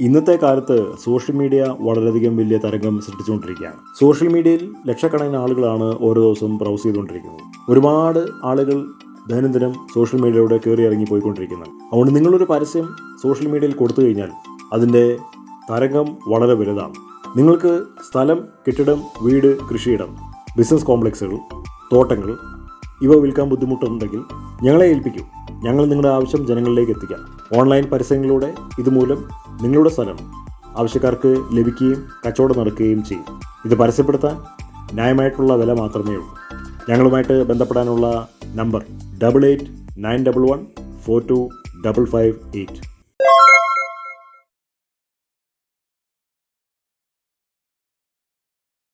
ഇന്നത്തെ കാലത്ത് social media വളരെയധികം വലിയ തരംഗം സൃഷ്ടിച്ചുകൊണ്ടിരിക്കുകയാണ്. സോഷ്യൽ മീഡിയയിൽ ലക്ഷക്കണക്കിന് ആളുകളാണ് ഓരോ ദിവസവും ബ്രൗസ് ചെയ്തുകൊണ്ടിരിക്കുന്നത്. ഒരുപാട് ആളുകൾ ദൈനംദിനം സോഷ്യൽ മീഡിയയിലൂടെ കയറി ഇറങ്ങി പോയിക്കൊണ്ടിരിക്കുന്നത്. അതുകൊണ്ട് നിങ്ങളൊരു പരസ്യം സോഷ്യൽ മീഡിയയിൽ കൊടുത്തു കഴിഞ്ഞാൽ അതിൻ്റെ തരംഗം വളരെ വലുതാണ്. നിങ്ങൾക്ക് സ്ഥലം, കെട്ടിടം, വീട്, കൃഷിയിടം, ബിസിനസ് കോംപ്ലക്സുകൾ, തോട്ടങ്ങൾ ഇവ വിൽക്കാൻ ബുദ്ധിമുട്ടുണ്ടെങ്കിൽ ഞങ്ങളെ ഏൽപ്പിക്കൂ. ഞങ്ങൾ നിങ്ങളുടെ ആവശ്യം ജനങ്ങളിലേക്ക് എത്തിക്കാം. ഓൺലൈൻ പരസ്യങ്ങളിലൂടെ ഇതുമൂലം നിങ്ങളുടെ സ്ഥലം ആവശ്യക്കാർക്ക് ലഭിക്കുകയും കച്ചവടം നടക്കുകയും ചെയ്യും. ഇത് പരസ്യപ്പെടുത്താൻ ന്യായമായിട്ടുള്ള വില മാത്രമേ ഉള്ളൂ. ഞങ്ങളുമായിട്ട് ബന്ധപ്പെടാനുള്ള നമ്പർ 8891142558.